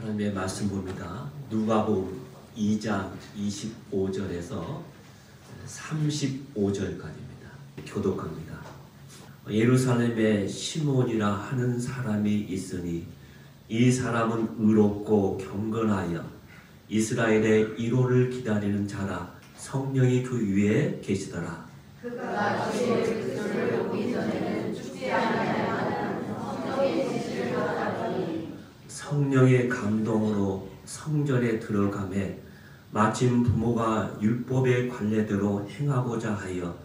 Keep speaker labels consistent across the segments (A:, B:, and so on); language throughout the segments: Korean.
A: 하나님의 말씀 봅니다. 누가복음 2장 25절에서 35절까지입니다. 교독합니다. 예루살렘에 시몬이라 하는 사람이 있으니 이 사람은 의롭고 경건하여 이스라엘의 일호를 기다리는 자라. 성령이 그 위에 계시더라.
B: 그가 주의 그리스도를 보기 전에는 죽지 아니하는 성령의 지시를 받았더니
A: 성령의 감동으로 성전에 들어가매 마침 부모가 율법의 관례대로 행하고자 하여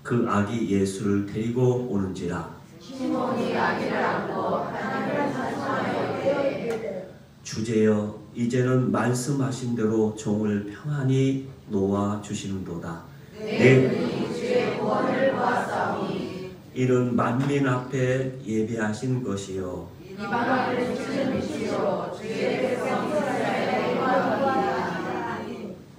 A: 그 아기 예수를 데리고 오는지라.
B: 시몬이 아기를 안고 하나님을 찬송하여 이르되
A: 주제여 이제는 말씀하신 대로 종을 평안히 놓아 주시는도다.
B: 내 눈이 주의 구원을 보았사오니
A: 이는 만민 앞에 예비하신 것이요
B: 이방을 주는 빛이요 주의 백성 이스라엘의 영광이라.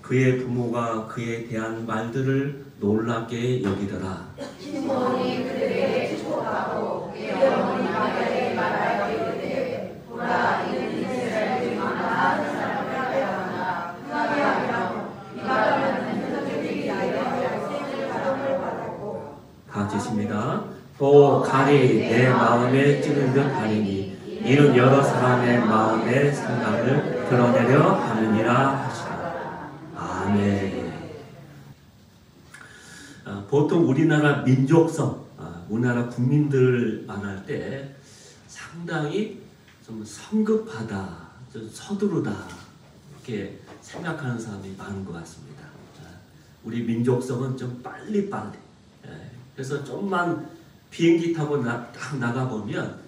A: 그의 부모가 그에 대한 말들을 놀랍게 여기더라.
B: 시몬이 그들에게 축복하고 그의 어머니 마리아에게 말하여 이르되 보라 이는 이스라엘 중 많은 사람을 하여하나 흥하게 하며 이가 받는 현주들이 위하여 생을 가정을 받았고
A: 가지십니다. 또 칼이 내 마음에 찌는 듯 하리니 이는 여러 사람의 마음의 생각을 드러내려 하느니라 하시라. 아멘. 보통 우리나라 민족성, 우리나라 국민들 말할 때 상당히 좀 성급하다, 좀 서두르다 이렇게 생각하는 사람이 많은 것 같습니다. 우리 민족성은 좀 빨리. 그래서 좀만 비행기 타고 딱 나가보면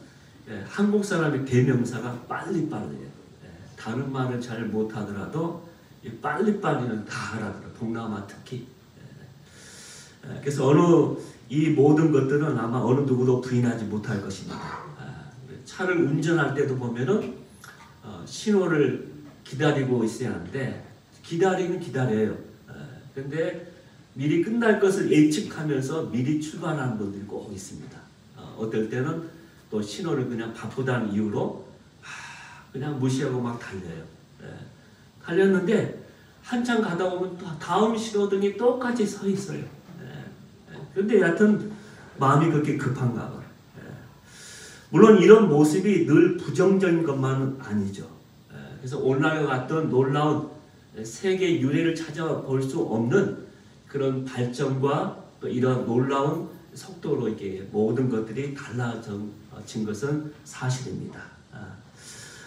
A: 한국 사람의 대명사가 빨리빨리예요. 다른 말을 잘 못하더라도 빨리빨리는 다 알아들어요. 동남아 특히. 그래서 이 모든 것들은 아마 어느 누구도 부인하지 못할 것입니다. 차를 운전할 때도 보면은 신호를 기다리고 있어야 하는데 기다려요. 근데 미리 끝날 것을 예측하면서 미리 출발하는 분들이 꼭 있습니다. 어떨 때는 또 신호를 그냥 바쁘다는 이유로 그냥 무시하고 막 달려요. 달렸는데 한참 가다 보면 또 다음 신호등이 똑같이 서 있어요. 그런데 여하튼 마음이 그렇게 급한가 봐요. 물론 이런 모습이 늘 부정적인 것만은 아니죠. 그래서 오늘날과 같은 놀라운 세계 유래를 찾아볼 수 없는 그런 발전과 또 이런 놀라운 속도로 이렇게 모든 것들이 달라진 것은 사실입니다.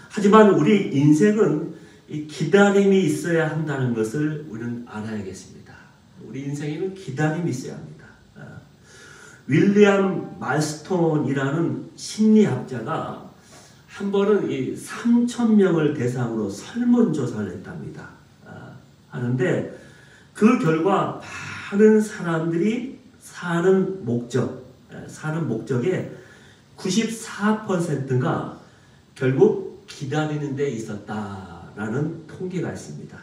A: 하지만 우리 인생은 이 기다림이 있어야 한다는 것을 우리는 알아야겠습니다. 우리 인생에는 기다림이 있어야 합니다. 윌리엄 말스톤이라는 심리학자가 한 번은 3,000명을 대상으로 설문조사를 했답니다. 하는데 그 결과 많은 사람들이 사는 목적의 94%가 결국 기다리는 데 있었다라는 통계가 있습니다.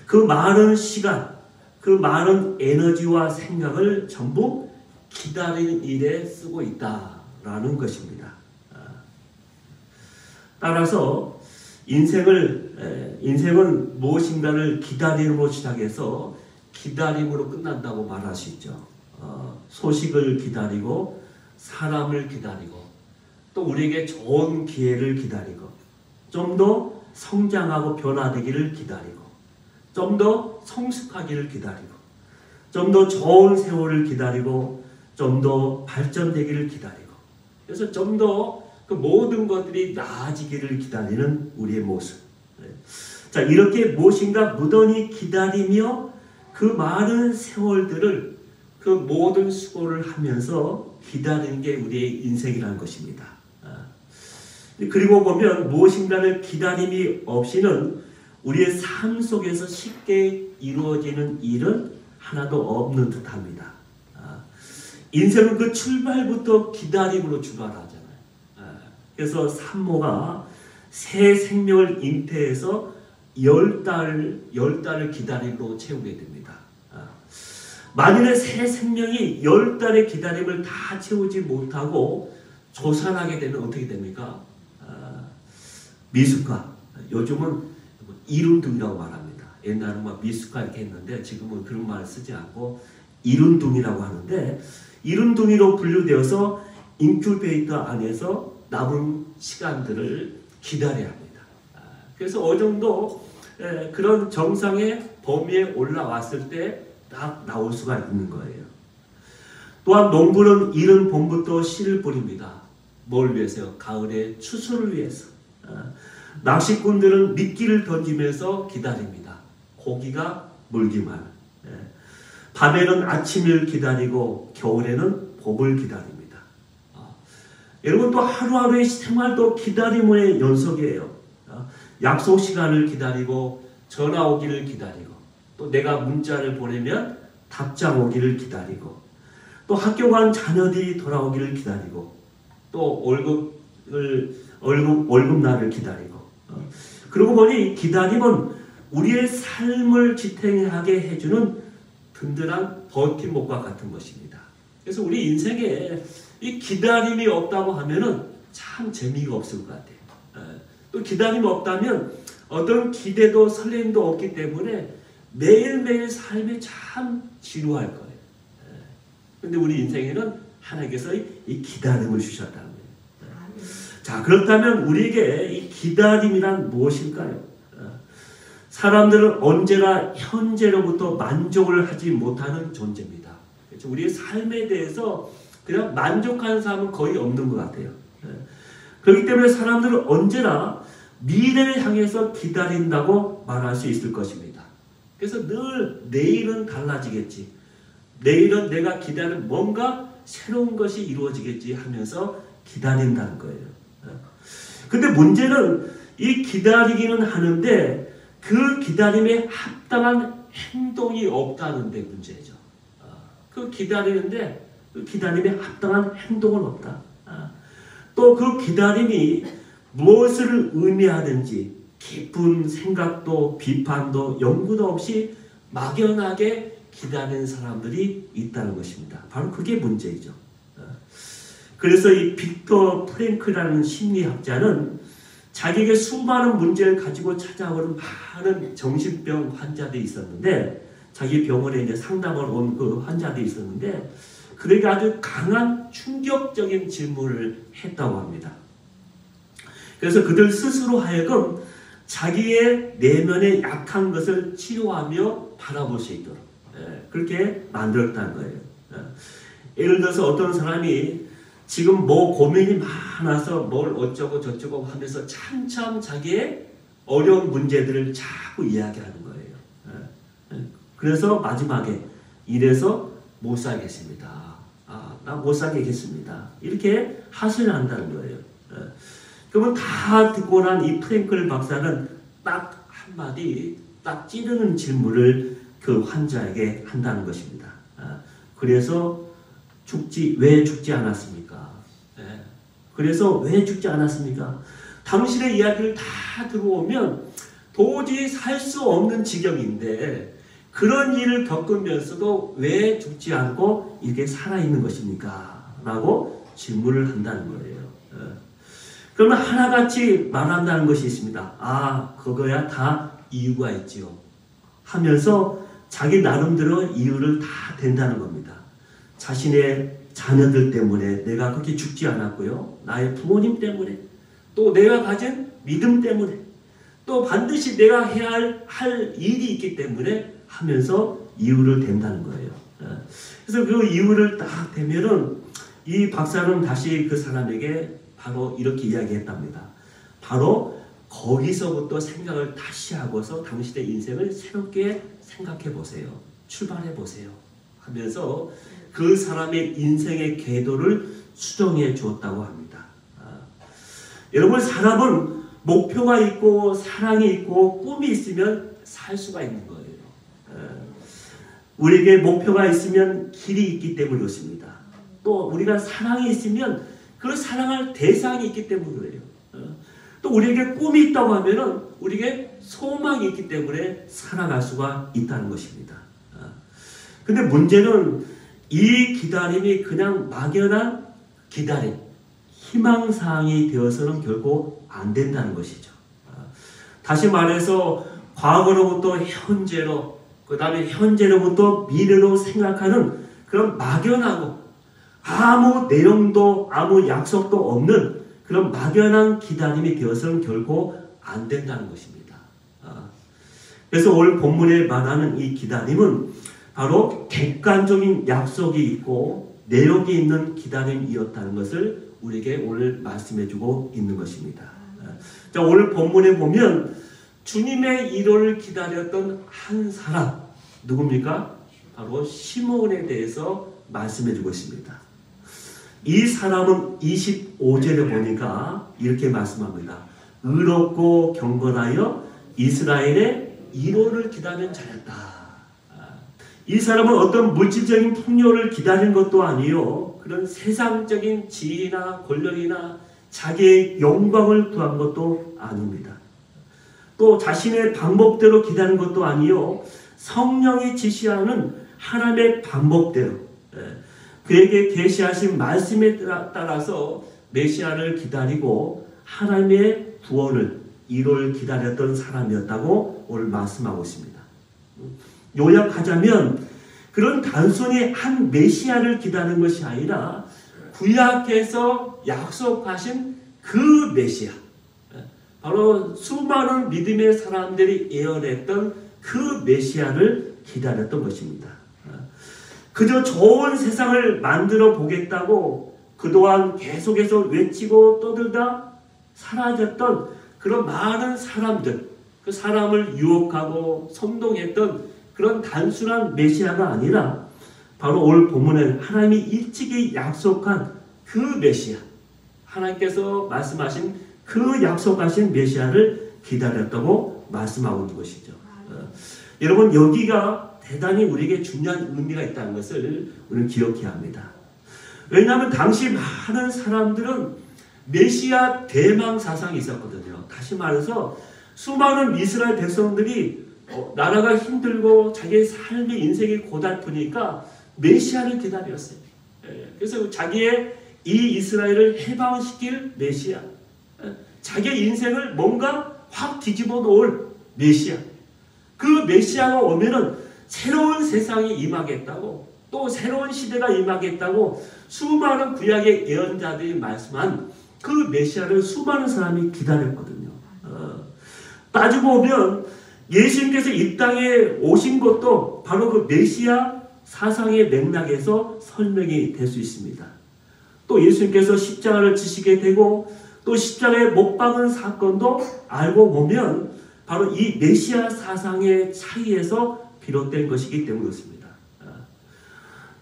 A: 그 많은 시간, 그 많은 에너지와 생각을 전부 기다리는 일에 쓰고 있다라는 것입니다. 따라서 인생은 무엇인가를 기다림으로 시작해서 기다림으로 끝난다고 말할 수 있죠. 소식을 기다리고 사람을 기다리고 또 우리에게 좋은 기회를 기다리고 좀 더 성장하고 변화되기를 기다리고 좀 더 성숙하기를 기다리고 좀 더 좋은 세월을 기다리고 좀 더 발전되기를 기다리고 그래서 좀 더 그 모든 것들이 나아지기를 기다리는 우리의 모습. 자, 이렇게 무엇인가 무던히 기다리며 그 많은 세월들을 그 모든 수고를 하면서 기다리는 게 우리의 인생이라는 것입니다. 그리고 보면 무엇인가를 기다림이 없이는 우리의 삶 속에서 쉽게 이루어지는 일은 하나도 없는 듯합니다. 인생은 그 출발부터 기다림으로 출발하잖아요. 그래서 산모가 새 생명을 잉태해서 10달을 기다림으로 채우게 됩니다. 만일에 새 생명이 10달의 기다림을 다 채우지 못하고 조산하게 되면 어떻게 됩니까? 미숙가, 요즘은 이룬둥이라고 말합니다. 옛날은 막 미숙가 이렇게 했는데 지금은 그런 말을 쓰지 않고 이룬둥이라고 하는데, 이룬둥이로 분류되어서 인큐베이터 안에서 남은 시간들을 기다려야 합니다. 그래서 어느 정도 그런 정상의 범위에 올라왔을 때 딱 나올 수가 있는 거예요. 또한 농부는 이른 봄부터 씨를 뿌립니다. 뭘 위해서요? 가을의 추수를 위해서. 낚시꾼들은 미끼를 던지면서 기다립니다. 고기가 물기만. 밤에는 아침을 기다리고 겨울에는 봄을 기다립니다. 여러분, 또 하루하루의 생활도 기다림의 연속이에요. 약속 시간을 기다리고 전화 오기를 기다리고, 또 내가 문자를 보내면 답장 오기를 기다리고, 또 학교 간 자녀들이 돌아오기를 기다리고, 또 월급날을 기다리고. 그러고 보니 기다림은 우리의 삶을 지탱하게 해주는 든든한 버팀목과 같은 것입니다. 그래서 우리 인생에 이 기다림이 없다고 하면은 참 재미가 없을 것 같아요. 또 기다림이 없다면 어떤 기대도 설렘도 없기 때문에 매일매일 삶이 참 지루할 거예요. 그런데 우리 인생에는 하나님께서 이 기다림을 주셨다는 거예요. 자, 그렇다면 우리에게 이 기다림이란 무엇일까요? 사람들은 언제나 현재로부터 만족을 하지 못하는 존재입니다. 그렇죠? 우리의 삶에 대해서 그냥 만족하는 사람은 거의 없는 것 같아요. 그렇기 때문에 사람들은 언제나 미래를 향해서 기다린다고 말할 수 있을 것입니다. 그래서 늘 내일은 달라지겠지, 내일은 내가 기다리는 뭔가 새로운 것이 이루어지겠지 하면서 기다린다는 거예요. 근데 문제는 이 기다리기는 하는데 그 기다림에 합당한 행동이 없다는 데 문제죠. 그 기다리는데 그 기다림에 합당한 행동은 없다. 또 그 기다림이 무엇을 의미하는지 깊은 생각도 비판도 연구도 없이 막연하게 기다리는 사람들이 있다는 것입니다. 바로 그게 문제이죠. 그래서 이 빅터 프랭클이라는 심리학자는 자기에게 수많은 문제를 가지고 찾아오는 많은 정신병 환자들이 있었는데, 자기 병원에 이제 상담을 온 그 환자들이 있었는데, 그에게 아주 강한 충격적인 질문을 했다고 합니다. 그래서 그들 스스로 하여금 자기의 내면의 약한 것을 치료하며 바라볼 수 있도록 그렇게 만들었다는 거예요. 예를 들어서 어떤 사람이 지금 뭐 고민이 많아서 뭘 어쩌고 저쩌고 하면서 참참 자기의 어려운 문제들을 자꾸 이야기하는 거예요. 그래서 마지막에 이래서 못 살겠습니다. 나 못 살겠습니다. 이렇게 하소연을 한다는 거예요. 그러면 다 듣고 난 이 프랭클 박사는 딱 한마디, 딱 찌르는 질문을 그 환자에게 한다는 것입니다. 그래서 왜 죽지 않았습니까? 그래서 왜 죽지 않았습니까? 당신의 이야기를 다 들어오면 도저히 살 수 없는 지경인데 그런 일을 겪으면서도 왜 죽지 않고 이렇게 살아있는 것입니까? 라고 질문을 한다는 거예요. 그러면 하나같이 말한다는 것이 있습니다. 그거야 다 이유가 있지요. 하면서 자기 나름대로 이유를 다 댄다는 겁니다. 자신의 자녀들 때문에 내가 그렇게 죽지 않았고요. 나의 부모님 때문에, 또 내가 가진 믿음 때문에, 또 반드시 내가 해야 할 일이 있기 때문에 하면서 이유를 댄다는 거예요. 그래서 그 이유를 딱 대면은 이 박사는 다시 그 사람에게 바로 이렇게 이야기했답니다. 바로 거기서부터 생각을 다시 하고서 당신의 인생을 새롭게 생각해 보세요. 출발해 보세요. 하면서 그 사람의 인생의 궤도를 수정해 주었다고 합니다. 여러분, 사람은 목표가 있고 사랑이 있고 꿈이 있으면 살 수가 있는 거예요. 우리에게 목표가 있으면 길이 있기 때문에 그렇습니다. 또 우리가 사랑이 있으면 그 사랑할 대상이 있기 때문에 그래요. 또 우리에게 꿈이 있다고 하면은 우리에게 소망이 있기 때문에 살아갈 수가 있다는 것입니다. 근데 문제는 이 기다림이 그냥 막연한 기다림, 희망사항이 되어서는 결국 안 된다는 것이죠. 다시 말해서 과거로부터 현재로, 그 다음에 현재로부터 미래로 생각하는 그런 막연하고 아무 내용도 아무 약속도 없는 그런 막연한 기다림이 되어서는 결코 안 된다는 것입니다. 그래서 오늘 본문에 말하는 이 기다림은 바로 객관적인 약속이 있고 내용이 있는 기다림이었다는 것을 우리에게 오늘 말씀해주고 있는 것입니다. 자, 오늘 본문에 보면 주님의 이로를 기다렸던 한 사람, 누굽니까? 바로 시몬에 대해서 말씀해주고 있습니다. 이 사람은 25절에 보니까 이렇게 말씀합니다. 의롭고 경건하여 이스라엘의 이로를 기다리는 자였다. 이 사람은 어떤 물질적인 풍요를 기다린 것도 아니요, 그런 세상적인 지위나 권력이나 자기의 영광을 구한 것도 아닙니다. 또 자신의 방법대로 기다린 것도 아니요, 성령이 지시하는 하나님의 방법대로 그에게 계시하신 말씀에 따라서 메시아를 기다리고 하나님의 구원을 이로를 기다렸던 사람이었다고 오늘 말씀하고 있습니다. 요약하자면 그런 단순히 한 메시아를 기다리는 것이 아니라 구약에서 약속하신 그 메시아, 바로 수많은 믿음의 사람들이 예언했던 그 메시아를 기다렸던 것입니다. 그저 좋은 세상을 만들어 보겠다고 그동안 계속해서 외치고 떠들다 사라졌던 그런 많은 사람들, 그 사람을 유혹하고 선동했던 그런 단순한 메시아가 아니라 바로 오늘 본문에 하나님이 일찍이 약속한 그 메시아, 하나님께서 말씀하신 그 약속하신 메시아를 기다렸다고 말씀하고 있는 것이죠. 여러분, 여기가 대단히 우리에게 중요한 의미가 있다는 것을 우리는 기억해야 합니다. 왜냐하면 당시 많은 사람들은 메시아 대망 사상이 있었거든요. 다시 말해서 수많은 이스라엘 백성들이 나라가 힘들고 자기의 삶의 인생이 고달프니까 메시아를 기다렸어요. 그래서 자기의 이 이스라엘을 해방시킬 메시아, 자기의 인생을 뭔가 확 뒤집어 놓을 메시아, 그 메시아가 오면은 새로운 세상이 임하겠다고, 또 새로운 시대가 임하겠다고 수많은 구약의 예언자들이 말씀한 그 메시아를 수많은 사람이 기다렸거든요. 따지고 보면 예수님께서 이 땅에 오신 것도 바로 그 메시아 사상의 맥락에서 설명이 될 수 있습니다. 또 예수님께서 십자가를 지시게 되고 또 십자가에 못 박은 사건도 알고 보면 바로 이 메시아 사상의 차이에서 비롯된 것이기 때문에 그렇습니다.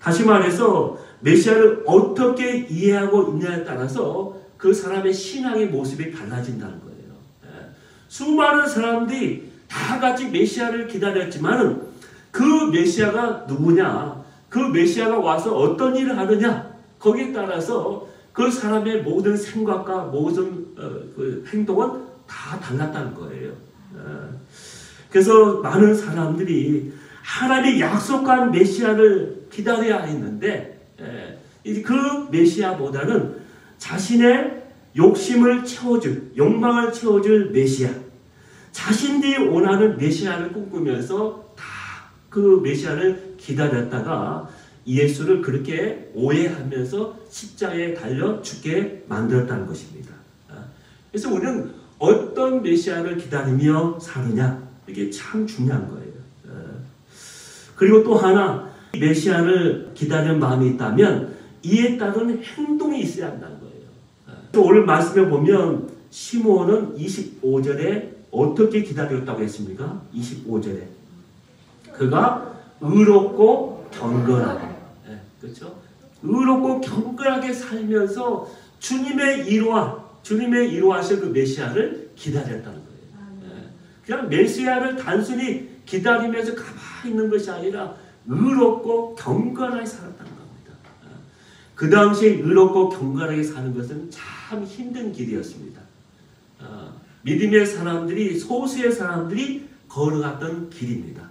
A: 다시 말해서 메시아를 어떻게 이해하고 있냐에 따라서 그 사람의 신앙의 모습이 달라진다는 거예요. 수많은 사람들이 다 같이 메시아를 기다렸지만 그 메시아가 누구냐, 그 메시아가 와서 어떤 일을 하느냐, 거기에 따라서 그 사람의 모든 생각과 모든 그 행동은 다 달랐다는 거예요. 그래서 많은 사람들이 하나님이 약속한 메시아를 기다려야 했는데 그 메시아보다는 자신의 욕심을 채워줄, 욕망을 채워줄 메시아, 자신들이 원하는 메시아를 꿈꾸면서 다 그 메시아를 기다렸다가 예수를 그렇게 오해하면서 십자가에 달려 죽게 만들었다는 것입니다. 그래서 우리는 어떤 메시아를 기다리며 사느냐, 이게 참 중요한 거예요. 그리고 또 하나, 메시아를 기다리는 마음이 있다면 이에 따른 행동이 있어야 한다는 거예요. 오늘 말씀에 보면 시몬은 25절에 어떻게 기다렸다고 했습니까? 25절에 그가 의롭고 경건하게, 그렇죠? 의롭고 경건하게 살면서 주님의 이루하실 그 메시아를 기다렸다는 거예요. 그냥 메시아를 단순히 기다리면서 가만히 있는 것이 아니라 의롭고 경건하게 살았다는 겁니다. 그 당시에 의롭고 경건하게 사는 것은 참 힘든 길이었습니다. 믿음의 사람들이, 소수의 사람들이 걸어갔던 길입니다.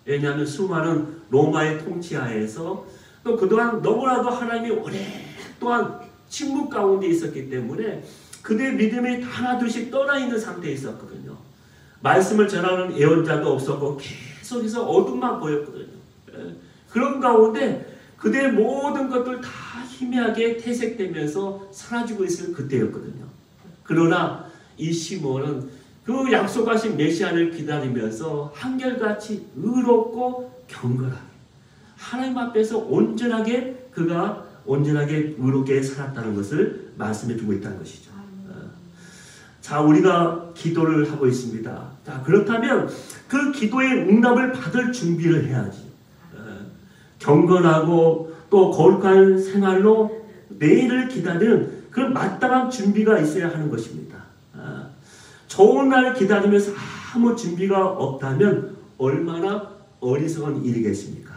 A: 왜냐하면 수많은 로마의 통치하에서 또 그동안 너무나도 하나님이 오랫동안 침묵 가운데 있었기 때문에 그들의 믿음이 하나둘씩 떠나 있는 상태에 있었거든요. 말씀을 전하는 예언자도 없었고 계속해서 어둠만 보였거든요. 그런 가운데 그들의 모든 것들 다 희미하게 퇴색되면서 사라지고 있을 그때였거든요. 그러나 이 시몬은 그 약속하신 메시아를 기다리면서 한결같이 의롭고 경건하게 하나님 앞에서 온전하게 그가 온전하게 의롭게 살았다는 것을 말씀해 주고 있다는 것이죠. 자, 우리가 기도를 하고 있습니다. 자, 그렇다면 그 기도의 응답을 받을 준비를 해야지. 경건하고 또 거룩한 생활로 내일을 기다리는 그런 마땅한 준비가 있어야 하는 것입니다. 좋은 날 기다리면서 아무 준비가 없다면 얼마나 어리석은 일이겠습니까?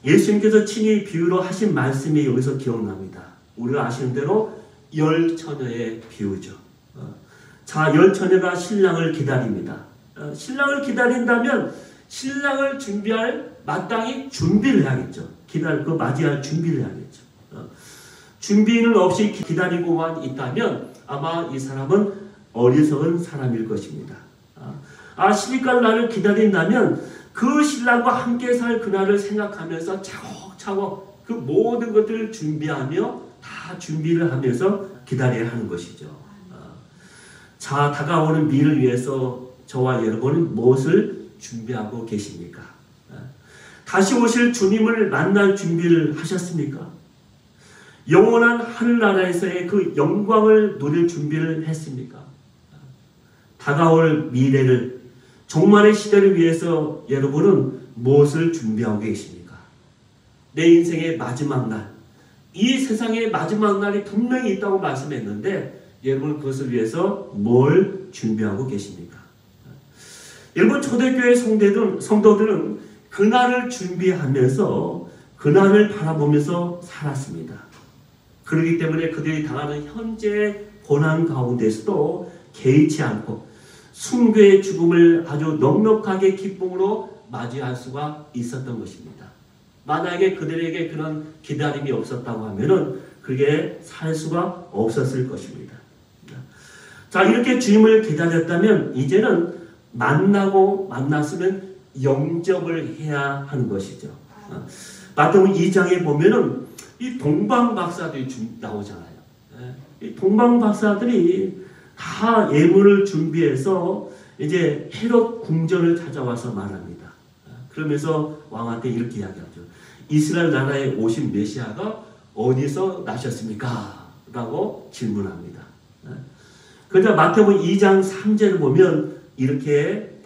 A: 예수님께서 친히 비유로 하신 말씀이 여기서 기억납니다. 우리가 아시는 대로 열처녀의 비유죠. 자, 열처녀가 신랑을 기다립니다. 신랑을 기다린다면 신랑을 준비할 마땅히 준비를 해야겠죠. 그 맞이할 준비를 해야겠죠. 준비는 없이 기다리고만 있다면 아마 이 사람은 어리석은 사람일 것입니다. 시집갈 날을 기다린다면 그 신랑과 함께 살 그날을 생각하면서 차곡차곡 그 모든 것들을 준비하며 다 준비를 하면서 기다려야 하는 것이죠. 자, 다가오는 미를 위해서 저와 여러분은 무엇을 준비하고 계십니까? 다시 오실 주님을 만날 준비를 하셨습니까? 영원한 하늘나라에서의 그 영광을 누릴 준비를 했습니까? 다가올 미래를, 종말의 시대를 위해서 여러분은 무엇을 준비하고 계십니까? 내 인생의 마지막 날, 이 세상의 마지막 날이 분명히 있다고 말씀했는데 여러분 그것을 위해서 뭘 준비하고 계십니까? 여러분 초대교회 성도들은 그날을 준비하면서 그날을 바라보면서 살았습니다. 그렇기 때문에 그들이 당하는 현재 고난 가운데서도 개의치 않고 숭배의 죽음을 아주 넉넉하게 기쁨으로 맞이할 수가 있었던 것입니다. 만약에 그들에게 그런 기다림이 없었다고 하면은 그게 살 수가 없었을 것입니다. 자, 이렇게 주님을 기다렸다면 이제는 만났으면 영접을 해야 하는 것이죠. 마태복음 2장에 보면은 이 동방박사들이 나오잖아요. 이 동방박사들이 다 예물을 준비해서 이제 헤롯 궁전을 찾아와서 말합니다. 그러면서 왕한테 이렇게 이야기하죠. 이스라엘 나라에 오신 메시아가 어디서 나셨습니까? 라고 질문합니다. 그러자 마태복음 2장 3절을 보면 이렇게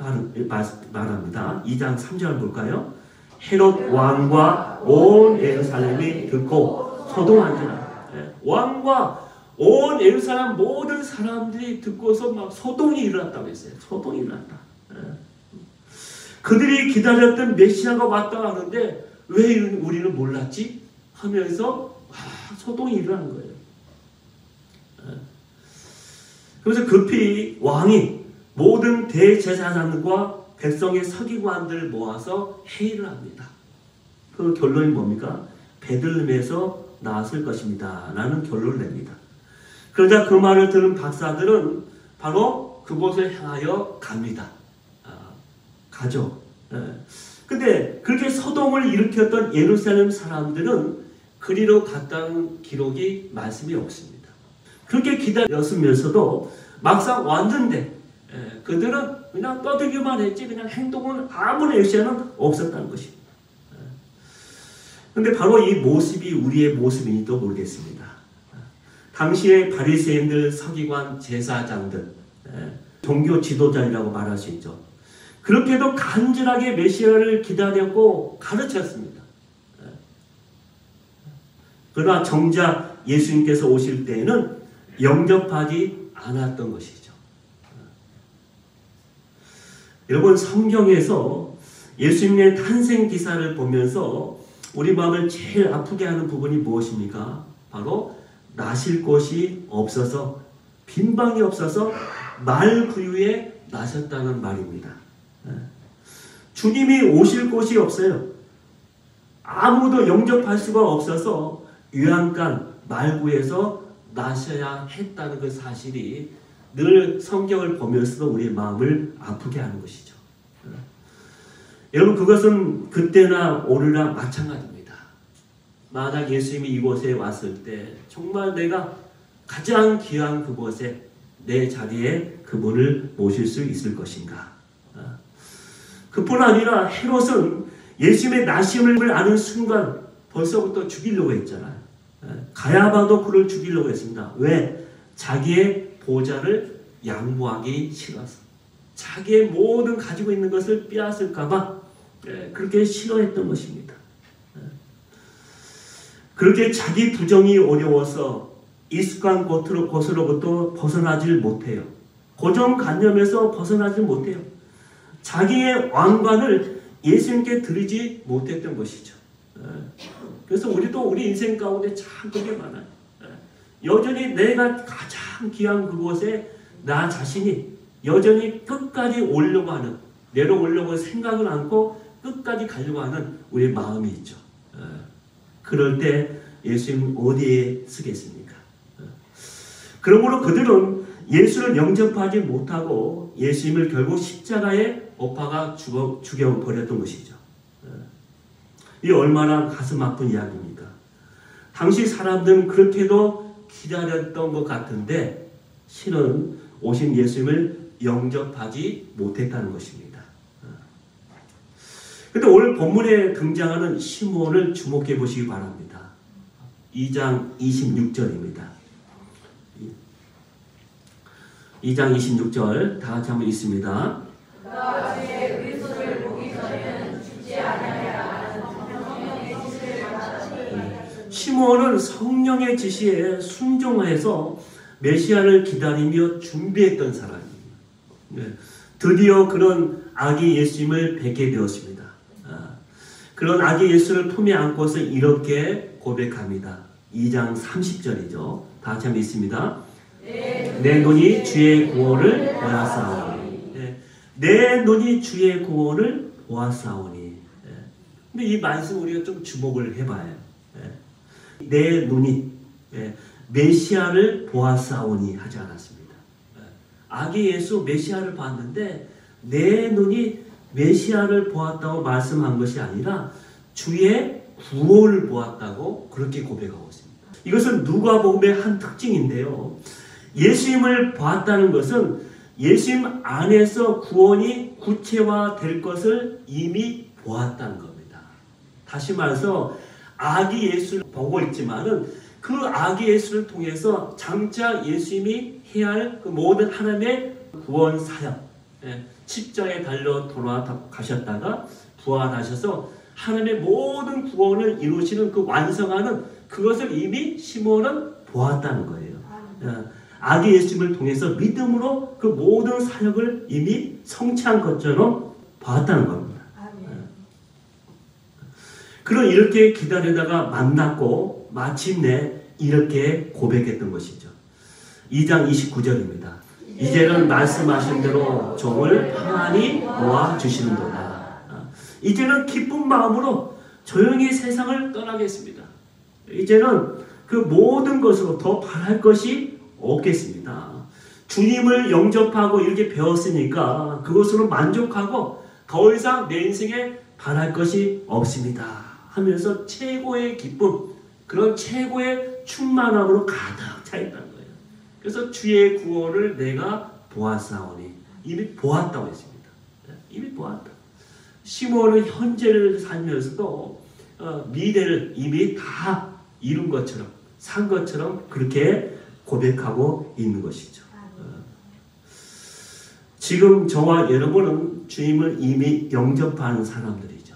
A: 말합니다. 2장 3절을 볼까요? 헤롯 왕과 온 예루살렘이 듣고 소동한지라. 왕과 온 예루살렘 모든 사람들이 듣고서 막 소동이 일어났다고 했어요. 소동이 일어났다. 그들이 기다렸던 메시아가 왔다 하는데 왜 우리는 몰랐지? 하면서 소동이 일어난 거예요. 그래서 급히 왕이 모든 대제사장과 백성의 서기관들을 모아서 회의를 합니다. 그 결론이 뭡니까? 베들레헴에서 나왔을 것입니다. 라는 결론을 냅니다. 그러자 그 말을 들은 박사들은 바로 그곳을 향하여 갑니다. 가죠. 근데 그렇게 소동을 일으켰던 예루살렘 사람들은 그리로 갔다는 기록이 말씀이 없습니다. 그렇게 기다렸으면서도 막상 왔는데 그들은 그냥 떠들기만 했지 그냥 행동은 아무런 액션은 없었다는 것입니다. 그런데 바로 이 모습이 우리의 모습인지도 모르겠습니다. 당시의 바리새인들, 서기관, 제사장들, 종교 지도자이라고 말할 수 있죠. 그렇게도 간절하게 메시아를 기다렸고 가르쳤습니다. 그러나 정작 예수님께서 오실 때에는 영접하지 않았던 것이죠. 여러분 성경에서 예수님의 탄생 기사를 보면서 우리 마음을 제일 아프게 하는 부분이 무엇입니까? 바로 나실 곳이 없어서 빈방이 없어서 말구유에 나셨다는 말입니다. 주님이 오실 곳이 없어요. 아무도 영접할 수가 없어서 유양간 말구에서 나셔야 했다는 그 사실이 늘 성경을 보면서도 우리의 마음을 아프게 하는 것이죠. 여러분, 그것은 그때나 오늘나 마찬가지입니다. 만약 예수님이 이곳에 왔을 때 정말 내가 가장 귀한 그곳에 내 자리에 그분을 모실 수 있을 것인가. 그뿐 아니라 헤롯은 예수님의 나심을 아는 순간 벌써부터 죽이려고 했잖아요. 가야바도 그를 죽이려고 했습니다. 왜? 자기의 보좌를 양보하기 싫어서. 자기의 모든 가지고 있는 것을 빼앗을까봐 그렇게 싫어했던 것입니다. 그렇게 자기 부정이 어려워서 익숙한 곳으로부터 벗어나질 못해요. 고정관념에서 벗어나질 못해요. 자기의 왕관을 예수님께 드리지 못했던 것이죠. 그래서 우리도 우리 인생 가운데 참 그게 많아요. 여전히 내가 가장 귀한 그곳에 나 자신이 여전히 끝까지 오려고 하는, 내려오려고 생각을 않고 끝까지 가려고 하는 우리의 마음이 있죠. 그럴 때 예수님은 어디에 쓰겠습니까? 그러므로 그들은 예수를 영접하지 못하고 예수님을 결국 십자가에 못 박아 죽여버렸던 것이죠. 이 얼마나 가슴 아픈 이야기입니까? 당시 사람들은 그렇게도 기다렸던 것 같은데 실은 오신 예수님을 영접하지 못했다는 것입니다. 그런데 오늘 본문에 등장하는 시므온을 주목해 보시기 바랍니다. 2장 26절입니다. 2장 26절 다 같이 한번 읽습니다.
B: 그가 주의 그리스도를 보기 전에는 죽지 아니하리라. 성령의 지시를 받았으니.
A: 시므온은 성령의 지시에 순종해서 메시아를 기다리며 준비했던 사람입니다. 드디어 그런 아기 예수님을 뵙게 되었습니다. 그런 아기 예수를 품에 안고서 이렇게 고백합니다. 2장 30절이죠. 다 같이 한번 읽습니다. 내 눈이 주의 구원을 보았사오니. 내 눈이 주의 구원을 보았사오니. 근데 이 말씀 우리가 좀 주목을 해봐요. 내 눈이 메시아를 보았사오니 하지 않았습니다. 아기 예수 메시아를 봤는데 내 눈이 메시아를 보았다고 말씀한 것이 아니라 주의 구원을 보았다고 그렇게 고백하고 있습니다. 이것은 누가복음의 한 특징인데요. 예수님을 보았다는 것은 예수님 안에서 구원이 구체화될 것을 이미 보았다는 겁니다. 다시 말해서 아기 예수를 보고 있지만은 그 아기 예수를 통해서 장차 예수님이 해야 할 그 모든 하나님의 구원 사역, 십자가에 달려 돌아가셨다가 부활하셔서 하나님의 모든 구원을 이루시는 그 완성하는 그것을 이미 시므온은 보았다는 거예요. 아기 예수님을 통해서 믿음으로 그 모든 사역을 이미 성취한 것처럼 봤다는 겁니다. 그런 이렇게 기다리다가 만났고 마침내 이렇게 고백했던 것이죠. 2장 29절입니다. 이제는 말씀하신 대로 종을 평안히 모아주시는도다. 이제는 기쁜 마음으로 조용히 세상을 떠나겠습니다. 이제는 그 모든 것으로 더 바랄 것이 없겠습니다. 주님을 영접하고 이렇게 배웠으니까 그것으로 만족하고 더 이상 내 인생에 바랄 것이 없습니다 하면서 최고의 기쁨, 그런 최고의 충만함으로 가득 차 있다는 거예요. 그래서 주의 구원을 내가 보았사오니, 이미 보았다고 했습니다. 이미 보았다. 시므온은 현재를 살면서도 미래를 이미 다 이룬 것처럼, 산 것처럼 그렇게 고백하고 있는 것이죠. 지금 저와 여러분은 주님을 이미 영접한 사람들이죠.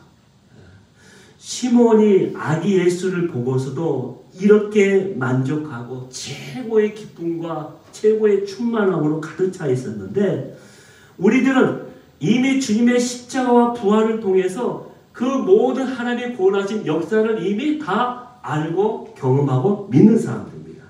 A: 시므온이 아기 예수를 보고서도 이렇게 만족하고 최고의 기쁨과 최고의 충만함으로 가득 차 있었는데, 우리들은 이미 주님의 십자가와 부활을 통해서 그 모든 하나님의 구원하신 역사를 이미 다 알고 경험하고 믿는 사람들입니다.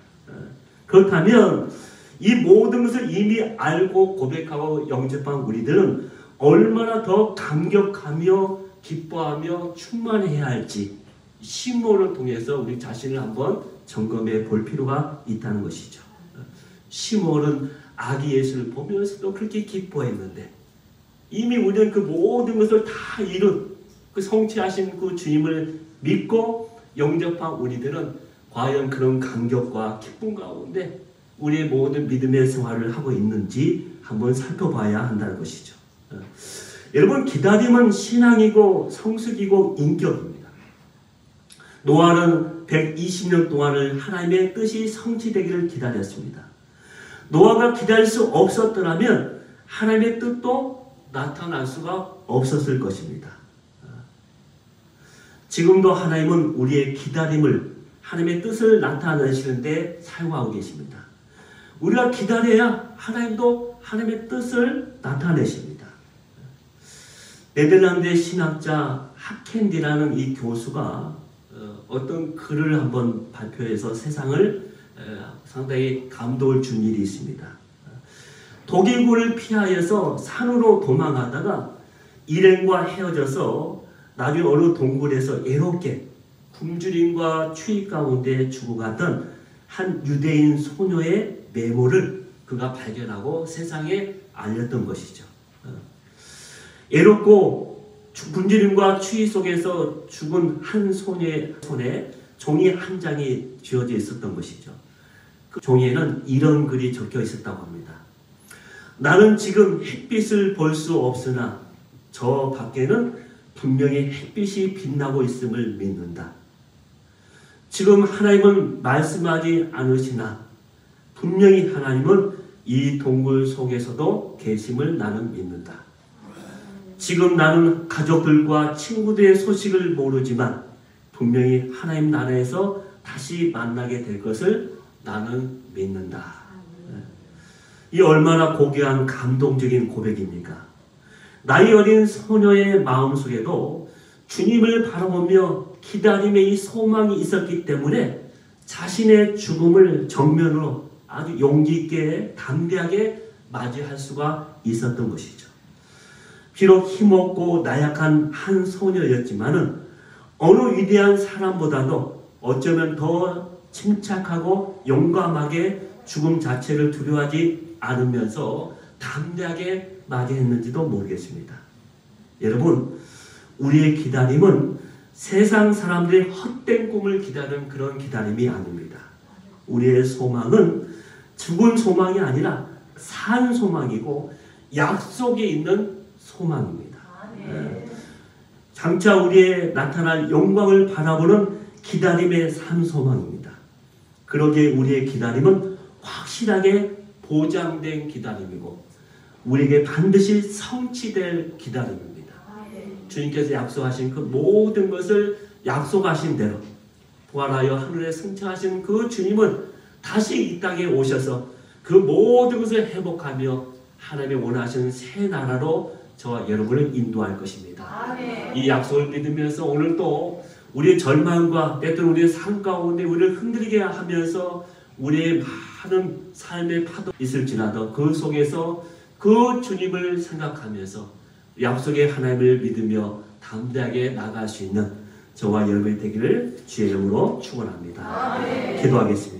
A: 그렇다면 이 모든 것을 이미 알고 고백하고 영접한 우리들은 얼마나 더 감격하며 기뻐하며 충만해야 할지 시므온을 통해서 우리 자신을 한번 점검해 볼 필요가 있다는 것이죠. 시므온은 아기 예수를 보면서도 그렇게 기뻐했는데 이미 우리는 그 모든 것을 다 이룬 그 성취하신 그 주님을 믿고 영접한 우리들은 과연 그런 감격과 기쁨 가운데 우리의 모든 믿음의 생활을 하고 있는지 한번 살펴봐야 한다는 것이죠. 여러분, 기다림은 신앙이고 성숙이고 인격입니다. 노아는 120년 동안을 하나님의 뜻이 성취되기를 기다렸습니다. 노아가 기다릴 수 없었더라면 하나님의 뜻도 나타날 수가 없었을 것입니다. 지금도 하나님은 우리의 기다림을 하나님의 뜻을 나타내시는데 사용하고 계십니다. 우리가 기다려야 하나님도 하나님의 뜻을 나타내십니다. 네덜란드의 신학자 하켄디라는 이 교수가 어떤 글을 한번 발표해서 세상을 상당히 감동을 준 일이 있습니다. 독일군을 피하여서 산으로 도망하다가 일행과 헤어져서 나중에 어느 동굴에서 애롭게 굶주림과 추위 가운데 죽어가던 한 유대인 소녀의 메모를 그가 발견하고 세상에 알렸던 것이죠. 애롭고 굶주림과 추위 속에서 죽은 한 소녀의 손에 종이 한 장이 쥐어져 있었던 것이죠. 그 종이에는 이런 글이 적혀 있었다고 합니다. 나는 지금 햇빛을 볼 수 없으나 저 밖에는 분명히 햇빛이 빛나고 있음을 믿는다. 지금 하나님은 말씀하지 않으시나 분명히 하나님은 이 동굴 속에서도 계심을 나는 믿는다. 지금 나는 가족들과 친구들의 소식을 모르지만 분명히 하나님 나라에서 다시 만나게 될 것을 나는 믿는다. 이 얼마나 고귀한 감동적인 고백입니까? 나이 어린 소녀의 마음속에도 주님을 바라보며 기다림의 이 소망이 있었기 때문에 자신의 죽음을 정면으로 아주 용기 있게 담대하게 맞이할 수가 있었던 것이죠. 비록 힘없고 나약한 한 소녀였지만은 어느 위대한 사람보다도 어쩌면 더 침착하고 용감하게 죽음 자체를 두려워하지 않으면서 담대하게 맞이했는지도 모르겠습니다. 여러분, 우리의 기다림은 세상 사람들의 헛된 꿈을 기다리는 그런 기다림이 아닙니다. 우리의 소망은 죽은 소망이 아니라 산 소망이고 약속에 있는 소망입니다. 장차 우리의 나타날 영광을 바라보는 기다림의 산 소망입니다. 그러기에 우리의 기다림은 확실하게 보장된 기다림이고 우리에게 반드시 성취될 기다림입니다. 주님께서 약속하신 그 모든 것을 약속하신 대로 부활하여 하늘에 승천하신 그 주님은 다시 이 땅에 오셔서 그 모든 것을 회복하며 하나님의 원하시는 새 나라로 저와 여러분을 인도할 것입니다. 이 약속을 믿으면서 오늘 또 우리의 절망과 때때로 우리의 삶 가운데 우리를 흔들리게 하면서 우리의 많은 삶의 파도 있을지라도 그 속에서 그 주님을 생각하면서 약속의 하나님을 믿으며 담대하게 나아갈 수 있는 저와 여러분이 되기를 주의 이름으로 축원합니다. 기도하겠습니다.